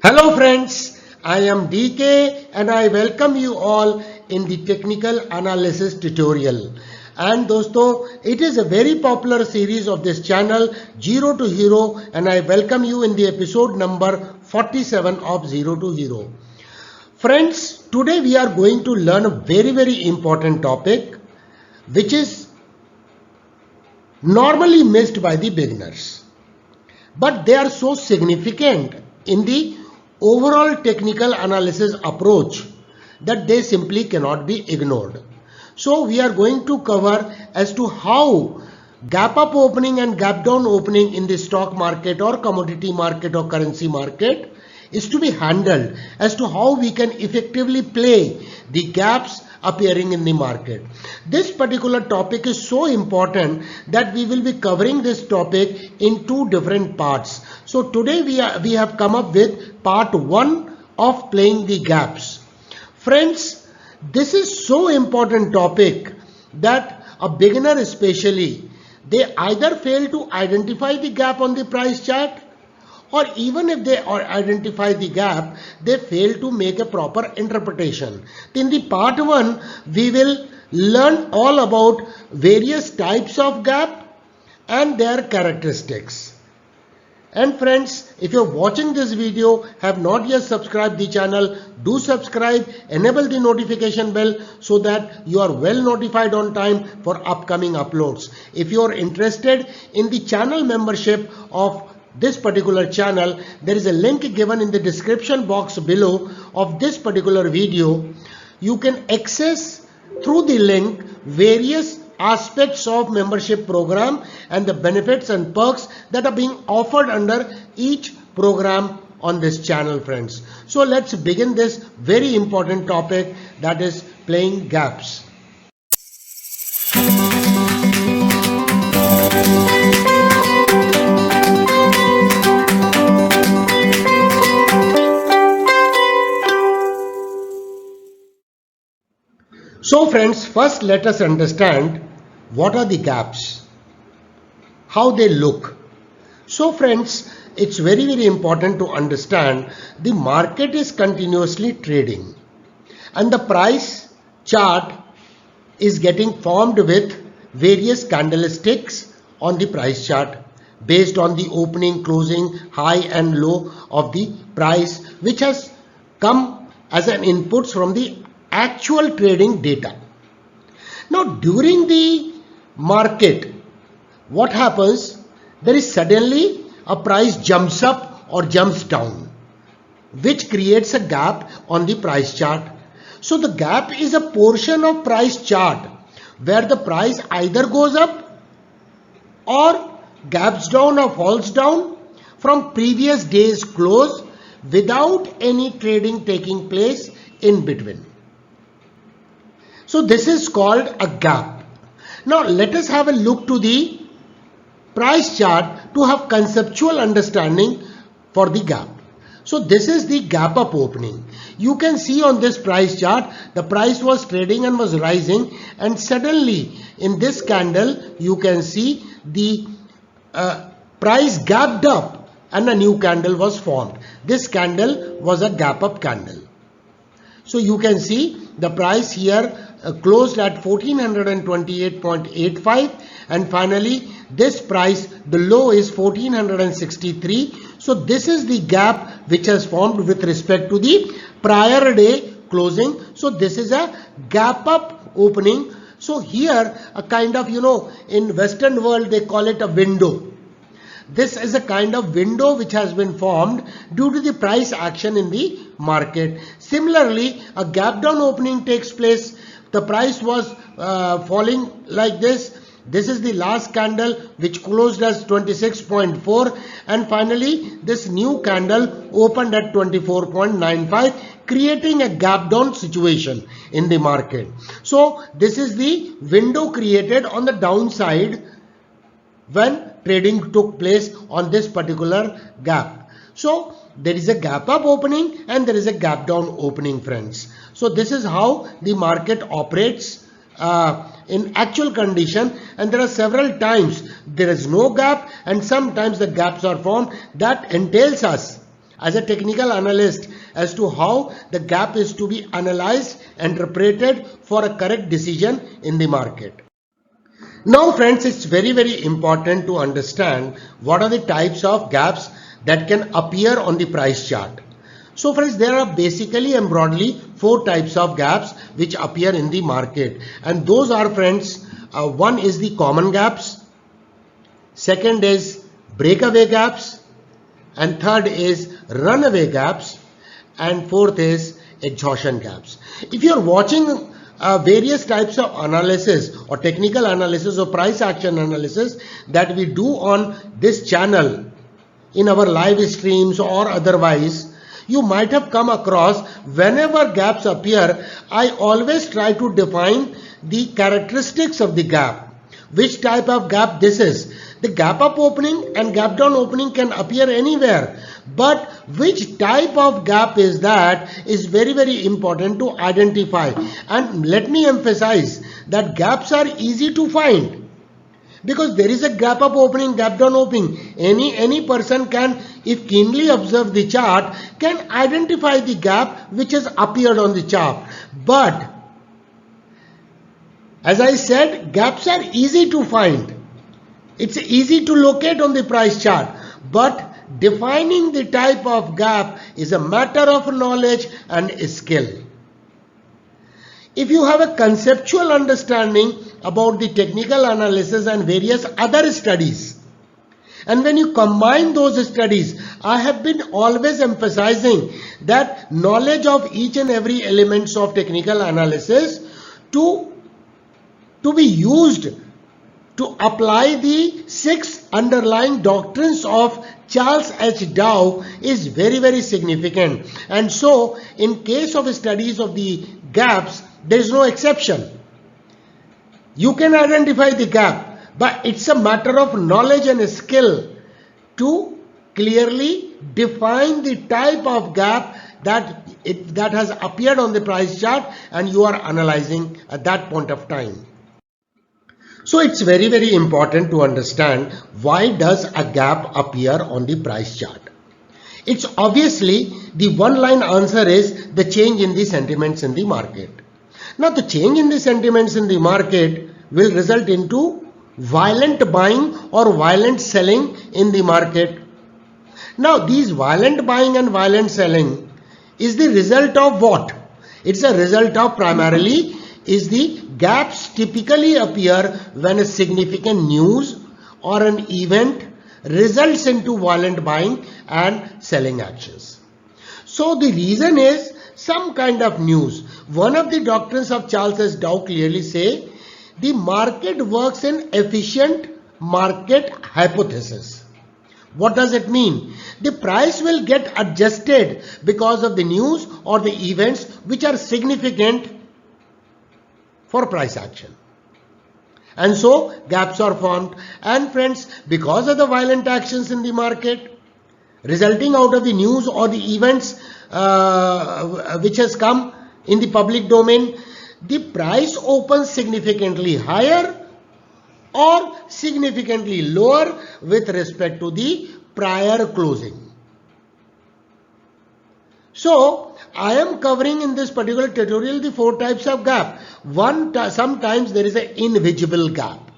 Hello friends, I am DK and I welcome you all in the technical analysis tutorial. And दोस्तों, it is a very popular series of this channel, Zero to Hero, and I welcome you in the episode number 47 of Zero to Hero. Friends, today we are going to learn a very important topic which is normally missed by the beginners. But they are so significant in the overall technical analysis approach that they simply cannot be ignored. So we are going to cover as to how gap up opening and gap down opening in the stock market or commodity market or currency market is to be handled, as to how we can effectively play the gaps appearing in the market. This particular topic is so important that we will be covering this topic in two different parts. So today we have come up with part 1 of playing the gaps. Friends, this is so important topic that a beginner especially, they either fail to identify the gap on the price chart, or even if they identify the gap, they fail to make a proper interpretation. In the part 1, we will learn all about various types of gap and their characteristics. And friends, if you're watching this video, have not yet subscribed the channel, do subscribe, enable the notification bell so that you are well notified on time for upcoming uploads. If you are interested in the channel membership of this particular channel, there is a link given in the description box below of this particular video. You can access through the link various aspects of membership program and the benefits and perks that are being offered under each program on this channel, friends. So let's begin this very important topic, that is playing gaps. So friends, first let us understand what are the gaps, how they look. So friends, it's very important to understand the market is continuously trading and the price chart is getting formed with various candlesticks on the price chart based on the opening, closing, high and low of the price, which has come as an input from the actual trading data. Now during the market, what happens? There is suddenly a price jumps up or jumps down, which creates a gap on the price chart. So the gap is a portion of price chart where the price either goes up or gaps down or falls down from previous day's close without any trading taking place in between. So this is called a gap. Now let us have a look to the price chart to have conceptual understanding for the gap. So this is the gap up opening. You can see on this price chart, the price was trading and was rising, and suddenly in this candle you can see the price gapped up and a new candle was formed. This candle was a gap up candle. So you can see the price here closed at 1428.85, and finally this price, the low is 1463. So this is the gap which has formed with respect to the prior day closing. So this is a gap up opening. So here a kind of, in Western world they call it a window. This is a kind of window which has been formed due to the price action in the market. Similarly, a gap down opening takes place. The price was falling like this. This is the last candle which closed as 26.4, and finally this new candle opened at 24.95, creating a gap down situation in the market. So this is the window created on the downside when trading took place on this particular gap. So there is a gap up opening and there is a gap down opening, friends. So this is how the market operates in actual condition, and there are several times there is no gap and sometimes the gaps are formed. That entails us as a technical analyst as to how the gap is to be analyzed and interpreted for a correct decision in the market. Now friends, it's very important to understand what are the types of gaps that can appear on the price chart. So friends, there are basically and broadly 4 types of gaps which appear in the market, and those are friends, one is the common gaps, second is breakaway gaps, and third is runaway gaps, and fourth is exhaustion gaps. If you are watching various types of analysis or technical analysis or price action analysis that we do on this channel in our live streams or otherwise, you might have come across whenever gaps appear, I always try to define the characteristics of the gap. Which type of gap this is? The gap up opening and gap down opening can appear anywhere, but which type of gap is that is very important to identify. And let me emphasize that gaps are easy to find, because there is a gap up opening, gap down opening. Any person can, if keenly observe the chart, can identify the gap which has appeared on the chart. But as I said, gaps are easy to find. It's easy to locate on the price chart, but defining the type of gap is a matter of knowledge and skill. If you have a conceptual understanding about the technical analysis and various other studies, and when you combine those studies, I have been always emphasizing that knowledge of each and every elements of technical analysis to be used to apply the 6 underlying doctrines of Charles H. Dow is very significant. And so in case of studies of the gaps, there is no exception. You can identify the gap, but it's a matter of knowledge and skill to clearly define the type of gap that has appeared on the price chart and you are analyzing at that point of time. So it's very important to understand why does a gap appear on the price chart. It's obviously the one line answer is the change in the sentiments in the market. Now the change in the sentiments in the market will result into violent buying or violent selling in the market. Now these violent buying and violent selling is the result of what? It's a result of primarily is the gaps typically appear when a significant news or an event results into violent buying and selling actions. So the reason is some kind of news. One of the doctrines of Charles S. Dow clearly say the market works in efficient market hypothesis. What does it mean? The price will get adjusted because of the news or the events which are significant for price action. And so gaps are formed. And friends, because of the violent actions in the market resulting out of the news or the events which has come in the public domain, the price opens significantly higher or significantly lower with respect to the prior closing. So I am covering in this particular tutorial the 4 types of gap. Sometimes there is an invisible gap,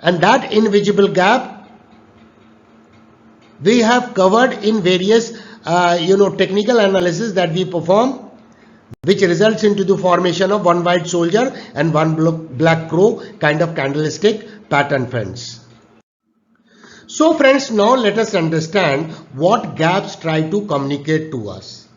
and that invisible gap we have covered in various technical analysis that we perform, which results into the formation of one white soldier and one black crow kind of candlestick pattern, friends. So friends, now let us understand what gaps try to communicate to us.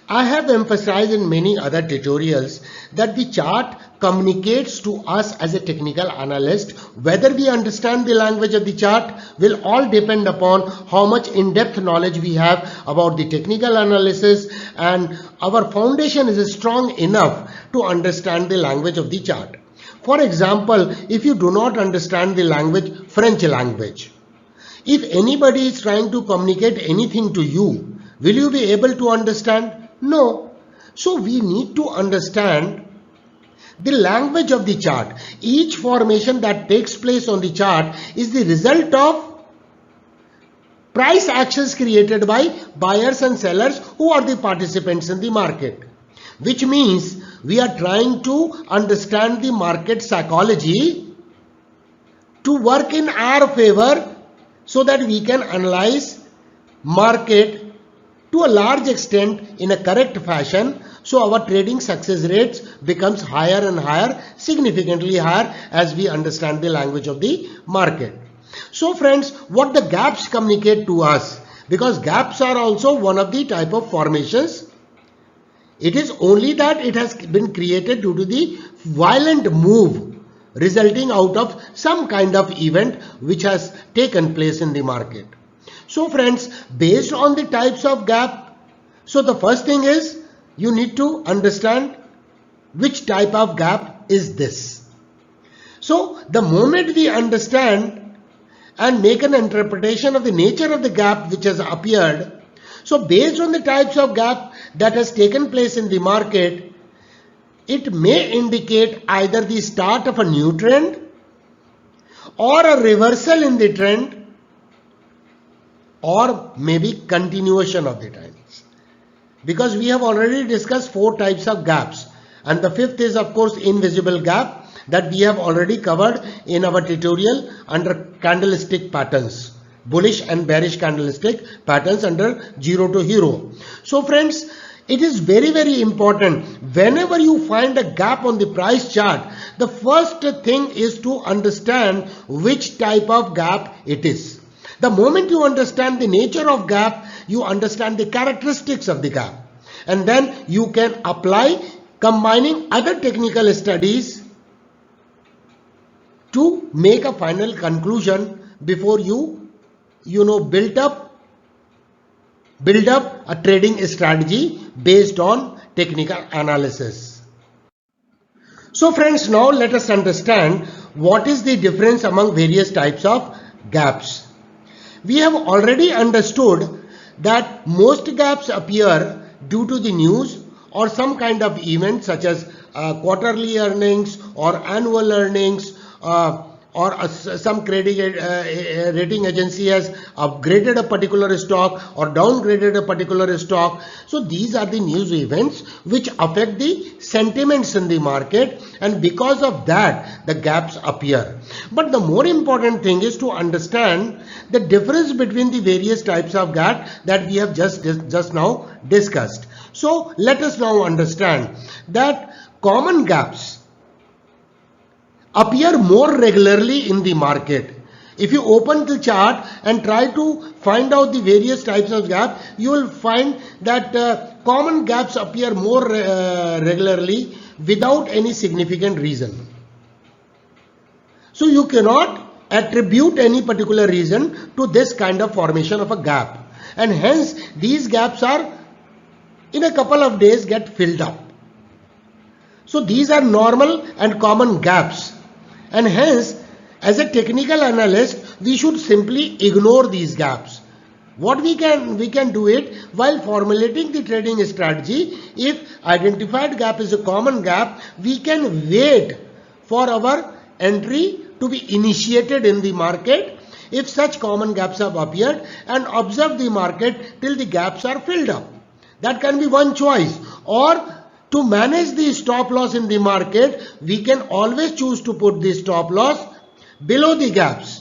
I have emphasized in many other tutorials that the chart communicates to us as a technical analyst. Whether we understand the language of the chart will all depend upon how much in-depth knowledge we have about the technical analysis, and our foundation is strong enough to understand the language of the chart. For example, if you do not understand the language, French language, if anybody is trying to communicate anything to you, will you be able to understand? No. So we need to understand the language of the chart. Each formation that takes place on the chart is the result of price actions created by buyers and sellers who are the participants in the market. Which means we are trying to understand the market psychology to work in our favor so that we can analyze market to a large extent in a correct fashion, so our trading success rates becomes higher and higher, significantly higher, as we understand the language of the market. So friends, what the gaps communicate to us, because gaps are also one of the type of formations. It is only that it has been created due to the violent move resulting out of some kind of event which has taken place in the market. So friends, based on the types of gap, so the first thing is you need to understand which type of gap is this. So the moment we understand and make an interpretation of the nature of the gap which has appeared, so based on the types of gap that has taken place in the market, it may indicate either the start of a new trend or a reversal in the trend, or maybe continuation of the trends. Because we have already discussed 4 types of gaps, and the 5th is of course invisible gap that we have already covered in our tutorial under candlestick patterns, bullish and bearish candlestick patterns under 0 to hero. So friends, it is very important, whenever you find a gap on the price chart, the first thing is to understand which type of gap it is. The moment you understand the nature of gap, you understand the characteristics of the gap, and then you can apply combining other technical studies to make a final conclusion before you build up a trading strategy based on technical analysis. So friends, now let us understand what is the difference among various types of gaps. We have already understood that most gaps appear due to the news or some kind of event such as quarterly earnings or annual earnings, or some credit rating agency has upgraded a particular stock or downgraded a particular stock. So these are the news events which affect the sentiments in the market, and because of that the gaps appear. But the more important thing is to understand the difference between the various types of gap that we have just now discussed. So let us now understand that common gaps appear more regularly in the market. If you open the chart and try to find out the various types of gap, you will find that common gaps appear more regularly without any significant reason. So you cannot attribute any particular reason to this kind of formation of a gap, and hence these gaps are in a couple of days get filled up. So these are normal and common gaps, and hence as a technical analyst we should simply ignore these gaps. What we can do it while formulating the trading strategy. If identified gap is a common gap, we can wait for our entry to be initiated in the market if such common gaps have appeared, and observe the market till the gaps are filled up. That can be one choice. Or to manage the stop loss in the market, we can always choose to put the stop loss below the gaps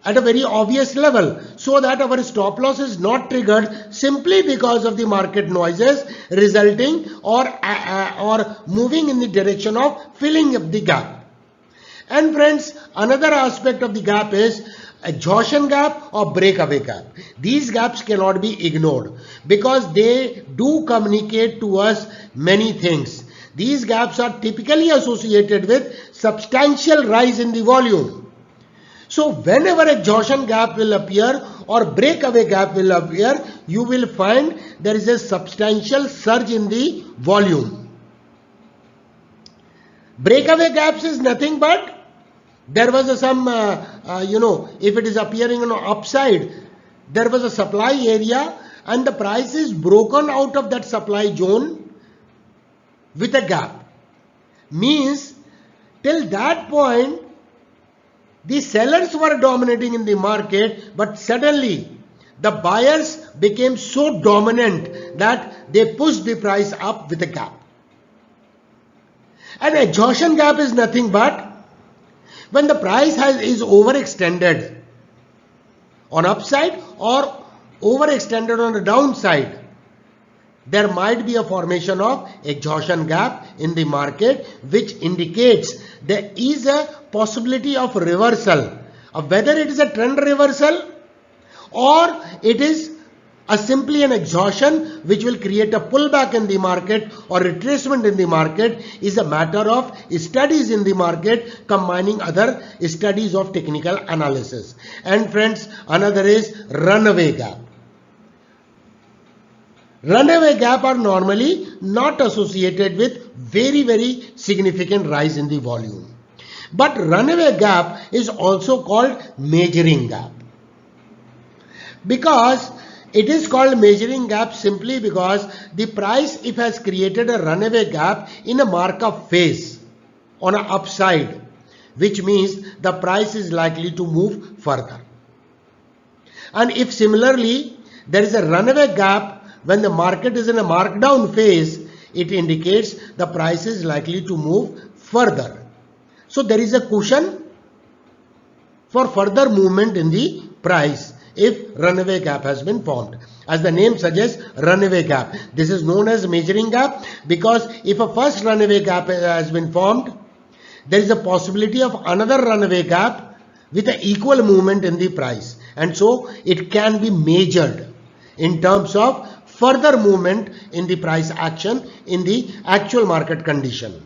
at a very obvious level, so that our stop loss is not triggered simply because of the market noises resulting or moving in the direction of filling up the gap. And friends, another aspect of the gap is exhaustion gap or breakaway gap. These gaps cannot be ignored because they do communicate to us many things. These gaps are typically associated with substantial rise in the volume. So whenever exhaustion gap will appear or breakaway gap will appear, you will find there is a substantial surge in the volume. Breakaway gaps is nothing but there was some, if it is appearing on the upside, there was a supply area and the price is broken out of that supply zone with a gap. Means till that point The sellers were dominating in the market, but suddenly the buyers became so dominant that they pushed the price up with a gap. An exhaustion gap is nothing but when the price is overextended on upside or overextended on the downside. There might be a formation of exhaustion gap in the market, which indicates there is a possibility of reversal, whether it is a trend reversal or it is simply an exhaustion which will create a pullback in the market or retracement in the market is a matter of studies in the market, combining other studies of technical analysis. And friends, another is runaway gap. Runaway gap are normally not associated with very significant rise in the volume. But runaway gap is also called measuring gap. Because it is called measuring gap simply because the price, if has created a runaway gap in a markup phase on an upside, which means the price is likely to move further. And if similarly there is a runaway gap when the market is in a markdown phase, it indicates the price is likely to move further. So there is a cushion for further movement in the price if runaway gap has been formed. As the name suggests, runaway gap. This is known as measuring gap because if a first runaway gap has been formed, there is a possibility of another runaway gap with an equal movement in the price. And so it can be measured in terms of further movement in the price action in the actual market condition.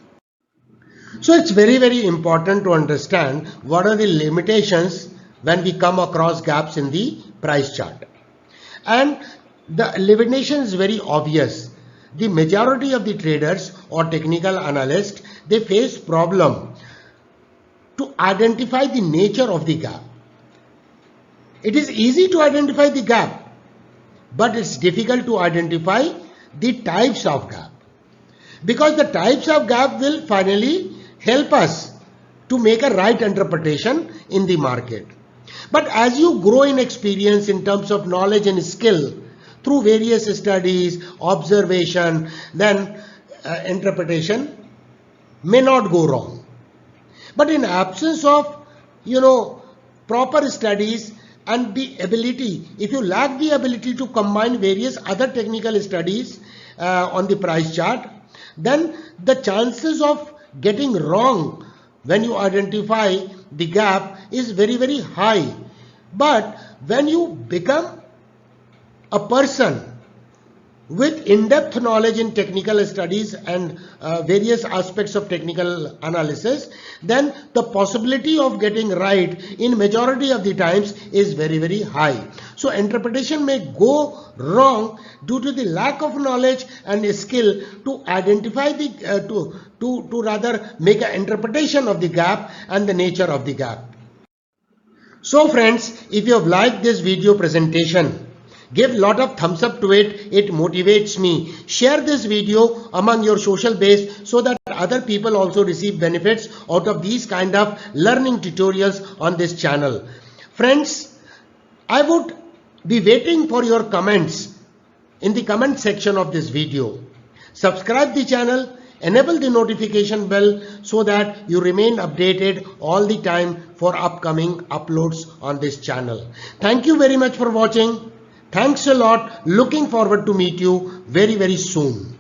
So it's very important to understand what are the limitations when we come across gaps in the price chart. And the limitation is very obvious. The majority of the traders or technical analysts, they face problem to identify the nature of the gap. It is easy to identify the gap, but it's difficult to identify the types of gap, because the types of gap will finally help us to make a right interpretation in the market. But as you grow in experience in terms of knowledge and skill through various studies, observation, then interpretation may not go wrong. But in absence of proper studies and the ability, if you lack the ability to combine various other technical studies on the price chart, then the chances of getting wrong when you identify the gap is very high. But when you become a person with in-depth knowledge in technical studies and various aspects of technical analysis, then the possibility of getting right in majority of the times is very high. So interpretation may go wrong due to the lack of knowledge and skill to identify the to rather make an interpretation of the gap and the nature of the gap. So friends, if you have liked this video presentation, give lot of thumbs up to it. It motivates me. Share this video among your social base so that other people also receive benefits out of these kind of learning tutorials on this channel. Friends, I would be waiting for your comments in the comment section of this video. Subscribe the channel, enable the notification bell so that you remain updated all the time for upcoming uploads on this channel. Thank you very much for watching. Thanks a lot. Looking forward to meet you very soon.